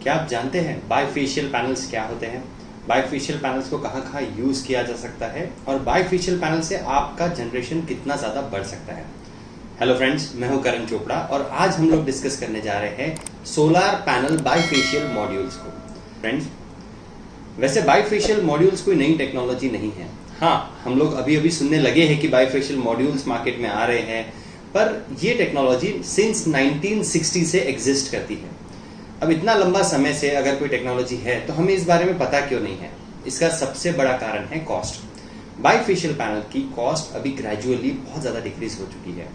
क्या आप जानते हैं बाइफेशियल पैनल्स क्या होते हैं? बाइफेशियल पैनल्स को कहाँ कहाँ यूज़ किया जा सकता है और बाइफेशियल पैनल से आपका जनरेशन कितना ज़्यादा बढ़ सकता है। हेलो फ्रेंड्स, मैं हूं करण चोपड़ा और आज हम लोग डिस्कस करने जा रहे हैं सोलार पैनल बाइफेशियल मॉड्यूल्स को। फ्रेंड्स, वैसे बाइफेशियल मॉड्यूल्स कोई नई टेक्नोलॉजी नहीं है। हाँ, हम लोग अभी अभी सुनने लगे हैं कि बाइफेशियल मॉड्यूल्स मार्केट में आ रहे हैं, पर ये टेक्नोलॉजी सिंस 1960 से एग्जिस्ट करती है। अब इतना लंबा समय से अगर कोई टेक्नोलॉजी है तो हमें इस बारे में पता क्यों नहीं है? इसका सबसे बड़ा कारण है कॉस्ट। बाइफेशियल पैनल की कॉस्ट अभी ग्रेजुअली बहुत ज़्यादा डिक्रीज हो चुकी है।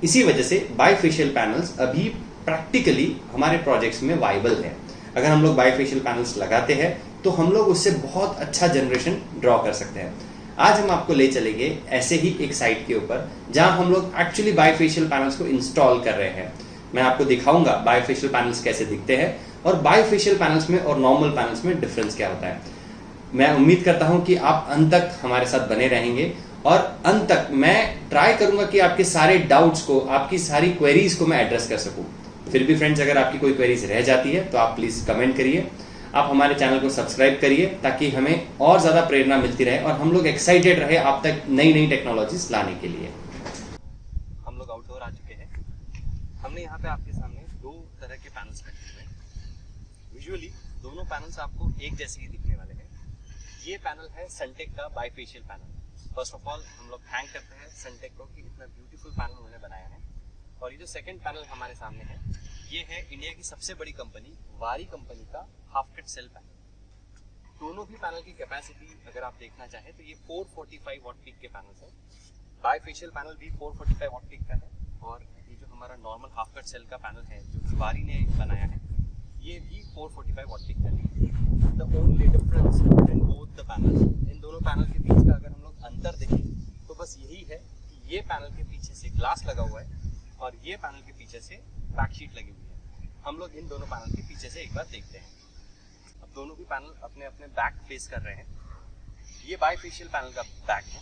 इसी वजह से बाइफेशियल पैनल्स अभी प्रैक्टिकली हमारे प्रोजेक्ट्स में वाइबल है। अगर हम लोग बाइफेशियल पैनल्स लगाते हैं तो हम लोग उससे बहुत अच्छा जनरेशन ड्रॉ कर सकते हैं। आज हम आपको ले चलेंगे ऐसे ही एक साइट के ऊपर जहां हम लोग एक्चुअली बाइफेशियल पैनल्स को इंस्टॉल कर रहे हैं। मैं आपको दिखाऊंगा बाइफेशियल पैनल्स कैसे दिखते हैं और बाइफेशियल पैनल्स में और नॉर्मल पैनल्स में डिफरेंस क्या होता है। मैं उम्मीद करता हूं कि आप अंत तक हमारे साथ बने रहेंगे और अंत तक मैं ट्राई करूंगा कि आपके सारे डाउट्स को, आपकी सारी क्वेरीज को मैं एड्रेस कर सकूं। फिर भी फ्रेंड्स, अगर आपकी कोई क्वेरीज रह जाती है तो आप प्लीज कमेंट करिए। आप हमारे चैनल को सब्सक्राइब करिए ताकि हमें और ज्यादा प्रेरणा मिलती रहे और हम लोग एक्साइटेड रहे आप तक नई नई टेक्नोलॉजीज लाने के लिए। हम लोग आउटडोर आ चुके हैं। हमने यहाँ पे आपके सामने दो तरह के पैनल्स रखे हुए हैं। विजुअली दोनों पैनल्स आपको एक जैसे ही दिखने वाले हैं। ये पैनल है सनटेक का bifacial panel. First of all हम लोग थैंक करते हैं सनटेक को कि इतना ब्यूटीफुल पैनल उन्होंने बनाया है। और ये जो सेकंड पैनल हमारे सामने है, ये है इंडिया की सबसे बड़ी कंपनी वारी कंपनी का हाफ कट सेल पैनल। दोनों भी पैनल की कैपेसिटी अगर आप देखना चाहें तो ये 445 वॉट पीक के पैनल्स हैं। बाइफेशियल पैनल भी 445 वॉट पीक का है और ये जो हमारा नॉर्मल हाफ कट सेल का पैनल है जो वारी ने बनाया है, ये भी 445 वॉट पीक का है। The only difference in both the panel, इन दोनों पैनल के बीच का अगर हम लोग अंतर देखें तो बस यही है कि ये पैनल के पीछे से ग्लास लगा हुआ है और ये पैनल के पीछे से बैकशीट लगी हुई है। हम लोग इन दोनों पैनल के पीछे से एक बार देखते हैं। अब दोनों भी पैनल अपने अपने बैक फेस कर रहे हैं। ये बाइफेशियल पैनल का बैक है।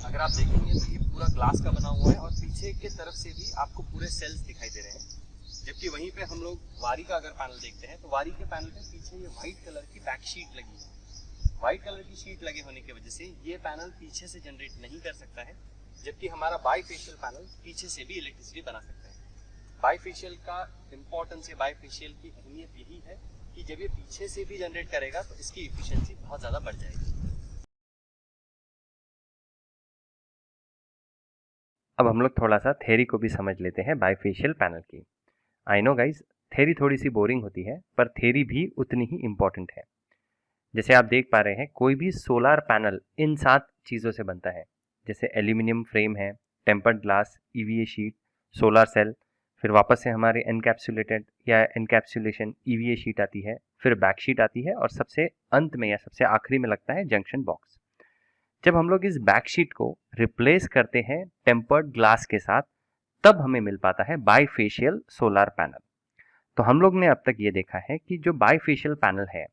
अगर आप देखेंगे तो ये पूरा ग्लास का बना हुआ है और पीछे की तरफ से भी आपको पूरे सेल्स दिखाई दे रहे हैं। जबकि वहीं पे हम लोग वारी का अगर पैनल देखते हैं तो वारी के पैनल पे पीछे ये व्हाइट कलर की बैक शीट लगी है। व्हाइट कलर की शीट लगे होने की वजह से ये पैनल पीछे से जनरेट नहीं कर सकता है, जबकि हमारा बाइफेशियल पैनल पीछे से भी इलेक्ट्रिसिटी बना सकता है। बाइफेशियल का इंपॉर्टेंस है, बाइफेशियल की अहमियत यही है कि जब ये पीछे से भी जनरेट करेगा तो इसकी इफिशियंसी बहुत ज़्यादा बढ़ जाएगी। अब हम लोग थोड़ा सा थ्योरी को भी समझ लेते हैं बाइफेशियल पैनल की। आई नो गाइज, थ्योरी थोड़ी सी बोरिंग होती है पर थ्योरी भी उतनी ही इम्पोर्टेंट है। जैसे आप देख पा रहे हैं, कोई भी सोलार पैनल इन 7 चीज़ों से बनता है। जैसे एल्यूमिनियम फ्रेम है, tempered glass, EVA sheet, solar cell, फिर वापस से हमारे एनकैप्सुलेटेड या एनकैप्सुलेशन ईवीए शीट आती है, फिर बैक शीट आती है और सबसे अंत में या सबसे आखिरी में लगता है जंक्शन बॉक्स। जब हम लोग इस बैक शीट को रिप्लेस करते हैं टेम्पर्ड ग्लास के साथ, तब हमें मिल पाता है बाइफेशियल सोलार पैनल। तो हम लोग ने अब तक ये देखा है कि जो बाइफेशियल पैनल है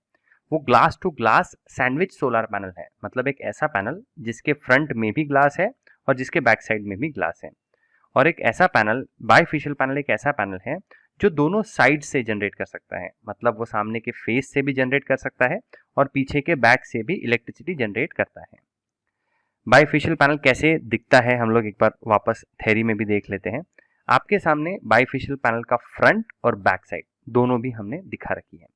वो glass to glass sandwich solar panel है। मतलब एक ऐसा पैनल जिसके फ्रंट में भी ग्लास है और जिसके बैक साइड में भी ग्लास है। और एक ऐसा पैनल, बाइफेशियल पैनल एक ऐसा पैनल है जो दोनों साइड से जनरेट कर सकता है। मतलब वो सामने के फेस से भी जनरेट कर सकता है और पीछे के बैक से भी इलेक्ट्रिसिटी जनरेट करता है। बाइफेशियल पैनल कैसे दिखता है हम लोग एक बार वापस थ्योरी में भी देख लेते हैं। आपके सामने बाइफेशियल पैनल का फ्रंट और बैक साइड दोनों भी हमने दिखा रखी है।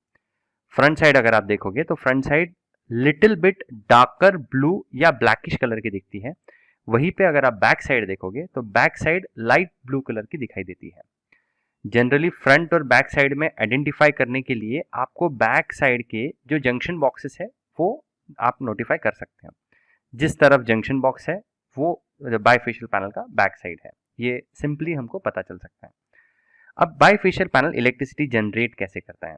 फ्रंट साइड अगर आप देखोगे तो front side little bit darker blue या ब्लैकिश कलर की दिखती है। वहीं पे अगर आप बैक साइड देखोगे तो back side light blue colour की दिखाई देती है। जनरली फ्रंट और बैक साइड में आइडेंटिफाई करने के लिए आपको बैक साइड के जो जंक्शन बॉक्सेस है वो आप नोटिफाई कर सकते हैं। जिस तरफ जंक्शन बॉक्स है वो बाइफेशियल पैनल का बैक साइड है। ये सिंपली हमको पता चल सकता है। अब बाइफेशियल पैनल इलेक्ट्रिसिटी जनरेट कैसे करता है?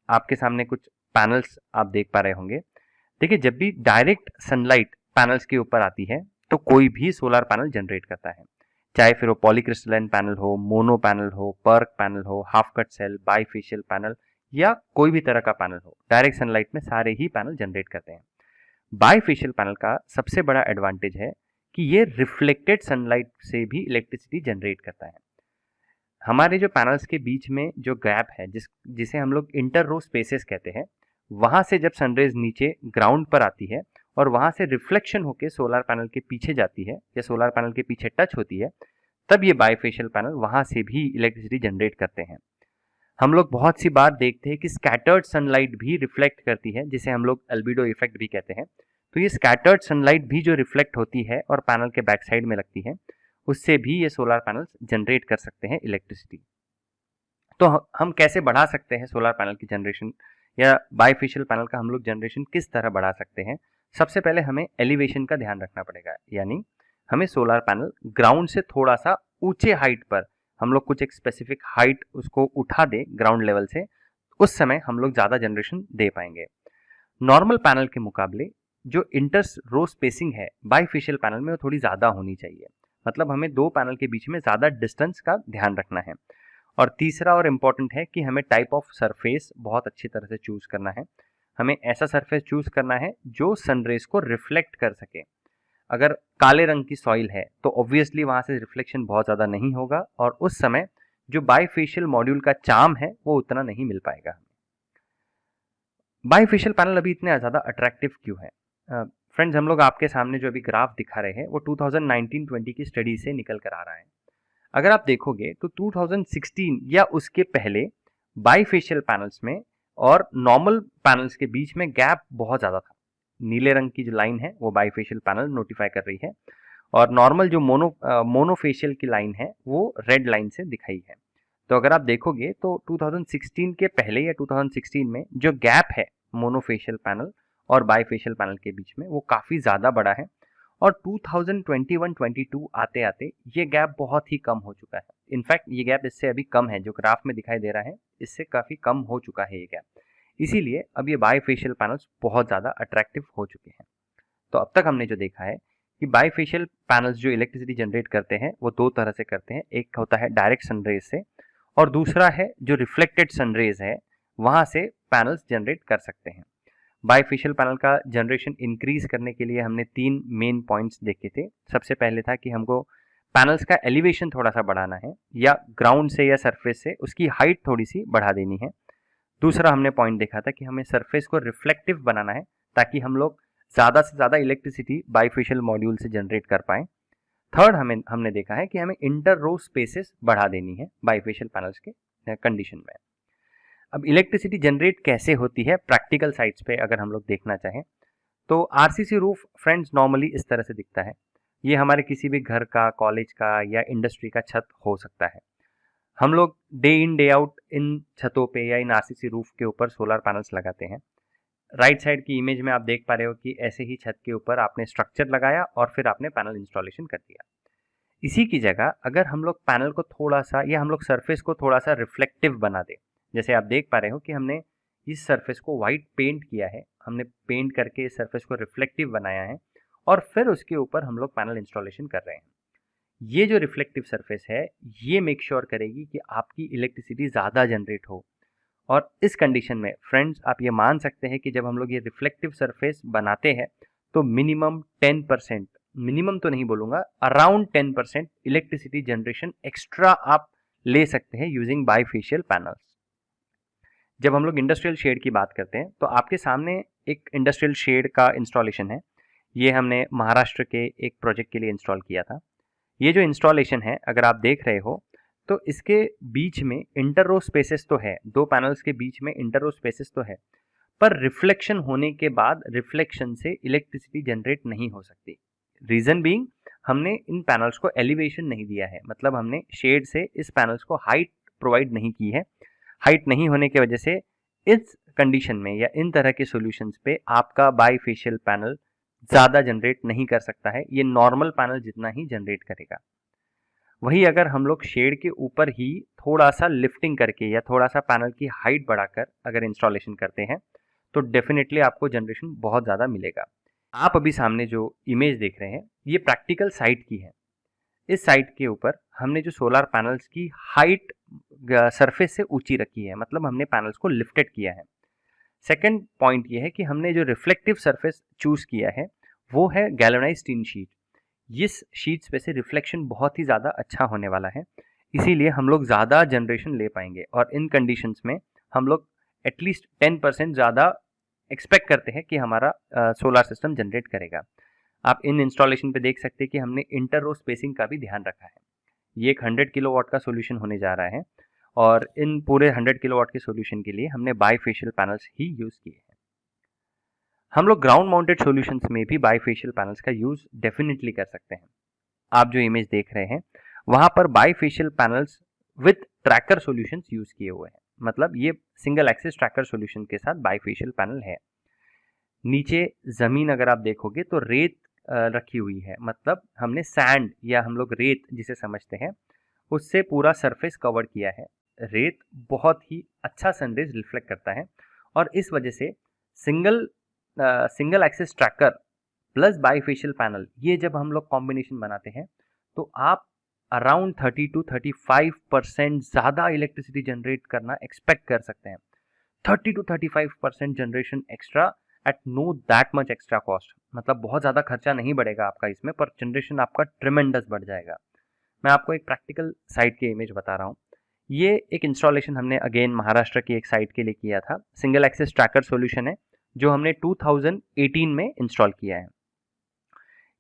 आपके सामने कुछ पैनल्स आप देख पा रहे होंगे। देखिए, जब भी डायरेक्ट सनलाइट पैनल्स के ऊपर आती है तो कोई भी सोलर पैनल जनरेट करता है, चाहे फिर वो पॉलीक्रिस्टलाइन पैनल हो, मोनो पैनल हो, पर्क पैनल हो, half cut cell, bifacial panel या कोई भी तरह का पैनल हो। डायरेक्ट सनलाइट में सारे ही पैनल जनरेट करते हैं। बाइफेशियल पैनल का सबसे बड़ा एडवांटेज है कि ये रिफ्लेक्टेड सनलाइट से भी इलेक्ट्रिसिटी जनरेट करता है। हमारे जो पैनल्स के बीच में जो गैप है जिसे हम लोग इंटर रो स्पेसेस कहते हैं, वहाँ से जब सनरेज नीचे ग्राउंड पर आती है और वहाँ से रिफ्लेक्शन होकर सोलर पैनल के पीछे जाती है या सोलर पैनल के पीछे टच होती है, तब ये बाइफेशियल पैनल वहाँ से भी इलेक्ट्रिसिटी जनरेट करते हैं। हम लोग बहुत सी बार देखते हैं कि स्कैटर्ड सनलाइट भी रिफ्लेक्ट करती है, जिसे हम लोग अल्बिडो इफेक्ट भी कहते हैं। तो ये स्कैटर्ड सनलाइट भी जो रिफ्लेक्ट होती है और पैनल के बैक साइड में लगती है, उससे भी ये सोलर पैनल्स जनरेट कर सकते हैं इलेक्ट्रिसिटी। तो हम कैसे बढ़ा सकते हैं सोलर पैनल की जनरेशन, या बाइफेशियल पैनल का हम लोग जनरेशन किस तरह बढ़ा सकते हैं? सबसे पहले हमें एलिवेशन का ध्यान रखना पड़ेगा, यानी हमें सोलर पैनल ग्राउंड से थोड़ा सा ऊंचे हाइट पर हम लोग कुछ एक स्पेसिफिक हाइट उसको उठा दे ग्राउंड लेवल से, उस समय हम लोग ज़्यादा जनरेशन दे पाएंगे। नॉर्मल पैनल के मुकाबले जो इंटर रो स्पेसिंग है बाइफेशियल पैनल में, वो थोड़ी ज़्यादा होनी चाहिए। मतलब हमें दो पैनल के बीच में ज़्यादा डिस्टेंस का ध्यान रखना है। और तीसरा और इम्पॉर्टेंट है कि हमें टाइप ऑफ सरफेस बहुत अच्छी तरह से चूज़ करना है। हमें ऐसा सरफेस चूज़ करना है जो सनरेज को रिफ्लेक्ट कर सके। अगर काले रंग की सॉइल है तो ऑब्वियसली वहाँ से रिफ्लेक्शन बहुत ज़्यादा नहीं होगा और उस समय जो बाइफेशियल मॉड्यूल का चार्म है वो उतना नहीं मिल पाएगा। बाइफेशियल पैनल अभी इतने ज़्यादा अट्रैक्टिव क्यों है? फ्रेंड्स, हम लोग आपके सामने जो अभी ग्राफ दिखा रहे हैं वो 2019-20 की स्टडी से निकल कर आ रहा है। अगर आप देखोगे तो 2016 या उसके पहले बाइफेशियल पैनल्स में और नॉर्मल पैनल्स के बीच में गैप बहुत ज़्यादा था। नीले रंग की जो लाइन है वो बाइफेशियल पैनल नोटिफाई कर रही है और नॉर्मल जो मोनोफेशियल की लाइन है वो रेड लाइन से दिखाई है। तो अगर आप देखोगे तो 2016 के पहले या 2016 में जो गैप है मोनोफेशियल पैनल और बाइफेशियल पैनल के बीच में वो काफ़ी ज़्यादा बड़ा है और 2021-22 आते आते ये गैप बहुत ही कम हो चुका है। इनफैक्ट ये गैप इससे अभी कम है, जो ग्राफ में दिखाई दे रहा है इससे काफ़ी कम हो चुका है ये गैप। इसीलिए अब ये बाइफेशियल पैनल्स बहुत ज़्यादा अट्रैक्टिव हो चुके हैं। तो अब तक हमने जो देखा है कि बाइफेशियल पैनल्स जो इलेक्ट्रिसिटी जनरेट करते हैं वो दो तरह से करते हैं। एक होता है डायरेक्ट सनरेज से और दूसरा है जो रिफ्लेक्टेड सनरेज है वहाँ से पैनल्स जनरेट कर सकते हैं। बाइफेशियल पैनल का जनरेशन इंक्रीज करने के लिए हमने तीन मेन पॉइंट्स देखे थे। सबसे पहले था कि हमको पैनल्स का एलिवेशन थोड़ा सा बढ़ाना है या ग्राउंड से या सरफेस से उसकी हाइट थोड़ी सी बढ़ा देनी है। दूसरा हमने पॉइंट देखा था कि हमें सरफेस को रिफ्लेक्टिव बनाना है ताकि हम लोग ज़्यादा से ज़्यादा इलेक्ट्रिसिटी बाइफेशियल मॉड्यूल से जनरेट कर पाएँ। थर्ड हमने देखा है कि हमें इंटर रो स्पेसेस बढ़ा देनी है बाइफेशियल पैनल्स के कंडीशन में। अब इलेक्ट्रिसिटी जनरेट कैसे होती है प्रैक्टिकल साइट्स पे अगर हम लोग देखना चाहें तो आरसीसी रूफ फ्रेंड्स नॉर्मली इस तरह से दिखता है। ये हमारे किसी भी घर का, कॉलेज का या इंडस्ट्री का छत हो सकता है। हम लोग day in day out in छतों पे या इन आरसीसी रूफ के ऊपर सोलर पैनल्स लगाते हैं। राइट साइड की इमेज में आप देख पा रहे हो कि ऐसे ही छत के ऊपर आपने स्ट्रक्चर लगाया और फिर आपने पैनल इंस्टॉलेशन कर दिया। इसी की जगह अगर हम लोग पैनल को थोड़ा सा या हम लोग सरफेस को थोड़ा सा रिफ्लेक्टिव बना दें, जैसे आप देख पा रहे हो कि हमने इस सरफेस को वाइट पेंट किया है, हमने पेंट करके इस सरफेस को रिफ्लेक्टिव बनाया है और फिर उसके ऊपर हम लोग पैनल इंस्टॉलेशन कर रहे हैं। ये जो रिफ्लेक्टिव सरफेस है ये मेक श्योर करेगी कि आपकी इलेक्ट्रिसिटी ज़्यादा जनरेट हो। और इस कंडीशन में फ्रेंड्स आप ये मान सकते हैं कि जब हम लोग ये रिफ्लेक्टिव सरफेस बनाते हैं तो मिनिमम 10%, मिनिमम तो नहीं बोलूँगा, अराउंड 10% इलेक्ट्रिसिटी जनरेशन एक्स्ट्रा आप ले सकते हैं यूजिंग बाइफेशियल पैनल्स। जब हम लोग इंडस्ट्रियल शेड की बात करते हैं तो आपके सामने एक इंडस्ट्रियल शेड का इंस्टॉलेशन है। ये हमने महाराष्ट्र के एक प्रोजेक्ट के लिए इंस्टॉल किया था। ये जो इंस्टॉलेशन है अगर आप देख रहे हो तो इसके बीच में इंटर रो स्पेसेस तो है, दो पैनल्स के बीच में इंटर रो स्पेसेस तो है, पर रिफ्लेक्शन होने के बाद रिफ्लेक्शन से इलेक्ट्रिसिटी जनरेट नहीं हो सकती। रीज़न बीइंग हमने इन पैनल्स को एलिवेशन नहीं दिया है, मतलब हमने शेड से इस पैनल्स को हाइट प्रोवाइड नहीं की है। हाइट नहीं होने की वजह से इस कंडीशन में या इन तरह के सॉल्यूशंस पे आपका बाइफेशियल पैनल ज़्यादा जनरेट नहीं कर सकता है, ये नॉर्मल पैनल जितना ही जनरेट करेगा। वही अगर हम लोग शेड के ऊपर ही थोड़ा सा लिफ्टिंग करके या थोड़ा सा पैनल की हाइट बढ़ाकर अगर इंस्टॉलेशन करते हैं तो डेफिनेटली आपको जनरेशन बहुत ज़्यादा मिलेगा। आप अभी सामने जो इमेज देख रहे हैं ये प्रैक्टिकल साइट की है। इस साइट के ऊपर हमने जो सोलर पैनल्स की हाइट सरफेस से ऊंची रखी है, मतलब हमने पैनल्स को लिफ्टेड किया है। सेकंड पॉइंट ये है कि हमने जो रिफ्लेक्टिव सरफेस चूज़ किया है वो है गैल्वेनाइज्ड टिन शीट। इस शीट्स पे से रिफ्लेक्शन बहुत ही ज़्यादा अच्छा होने वाला है। इसीलिए हम लोग ज़्यादा जनरेशन ले पाएंगे, और इन कंडीशंस में हम लोग एटलीस्ट 10% ज़्यादा एक्सपेक्ट करते हैं कि हमारा सोलर सिस्टम जनरेट करेगा। आप इन इंस्टॉलेशन पे देख सकते हैं कि हमने इंटर रो स्पेसिंग का भी ध्यान रखा है। ये एक 100 किलोवाट का सोल्यूशन होने जा रहा है, और इन पूरे 100 किलोवाट के सोल्यूशन के लिए हमने बाईफेशियल पैनल्स ही यूज़ किए हैं। हम लोग ग्राउंड माउंटेड सॉल्यूशंस में भी बाईफेशियल पैनल्स का यूज़ डेफिनेटली कर सकते हैं। आप जो इमेज देख रहे हैं वहाँ पर bifacial panels with tracker solutions use किए हुए हैं, मतलब ये सिंगल एक्सिस ट्रैकर सॉल्यूशन के साथ बाईफेशियल पैनल है। नीचे ज़मीन अगर आप देखोगे तो रेत रखी हुई है, मतलब हमने सैंड या हम लोग रेत जिसे समझते हैं उससे पूरा सरफेस कवर किया है। रेत बहुत ही अच्छा सनरेज रिफ्लेक्ट करता है, और इस वजह से single axis tracker plus bifacial panel, ये जब हम लोग कॉम्बिनेशन बनाते हैं तो आप अराउंड 30 to 35% ज़्यादा इलेक्ट्रिसिटी जनरेट करना एक्सपेक्ट कर सकते हैं। 30 to 35% generation extra at no that much extra cost, मतलब बहुत ज़्यादा खर्चा नहीं बढ़ेगा आपका इसमें, पर जनरेशन आपका ट्रिमेंडस बढ़ जाएगा। मैं आपको एक प्रैक्टिकल साइट की इमेज बता रहा हूँ। ये एक इंस्टॉलेशन हमने अगेन महाराष्ट्र की एक साइट के लिए किया था। सिंगल एक्सिस ट्रैकर सॉल्यूशन है जो हमने 2018 में इंस्टॉल किया है।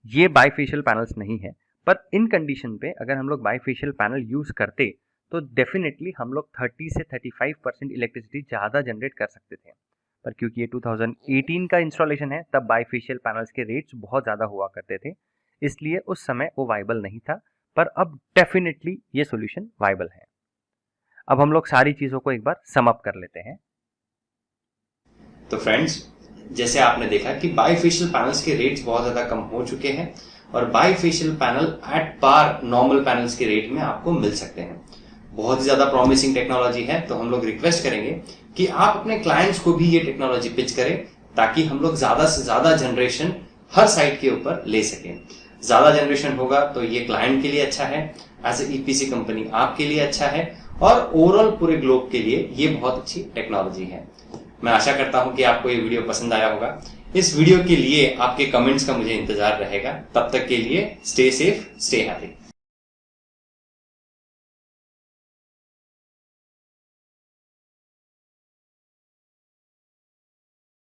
ये बाईफेशियल पैनल्स नहीं है, पर इन कंडीशन पे अगर हम लोग बाईफेशियल पैनल यूज़ करते तो डेफिनेटली हम लोग 30 से 35% इलेक्ट्रिसिटी ज़्यादा जनरेट कर सकते थे। पर क्योंकि ये 2018 का इंस्टॉलेशन है, तब बाईफेशियल पैनल्स के रेट्स बहुत ज़्यादा हुआ करते थे, इसलिए उस समय वो वाइबल नहीं था, पर अब डेफिनेटली ये सोल्यूशन वाइबल है। अब हम लोग सारी चीज़ों को एक बार सम अप कर लेते हैं। तो फ्रेंड्स, जैसे आपने देखा कि बाईफेशियल पैनल्स के रेट्स बहुत ज़्यादा कम हो चुके हैं, और bifacial panel at par normal panels के रेट में आपको मिल सकते हैं। बहुत ही ज़्यादा प्रॉमिसिंग टेक्नोलॉजी है, तो हम लोग रिक्वेस्ट करेंगे कि आप अपने क्लाइंट्स को भी ये टेक्नोलॉजी पिच करें, ताकि हम लोग ज़्यादा से ज़्यादा जनरेशन हर साइट के ऊपर ले सकें। ज़्यादा जनरेशन होगा तो ये क्लाइंट के लिए अच्छा है, एज ए ईपीसी कंपनी आपके लिए अच्छा है, और ओवरऑल पूरे ग्लोब के लिए ये बहुत अच्छी टेक्नोलॉजी है। मैं आशा करता हूं कि आपको ये वीडियो पसंद आया होगा। इस वीडियो के लिए आपके कमेंट्स का मुझे इंतजार रहेगा। तब तक के लिए स्टे सेफ, स्टे हैप्पी।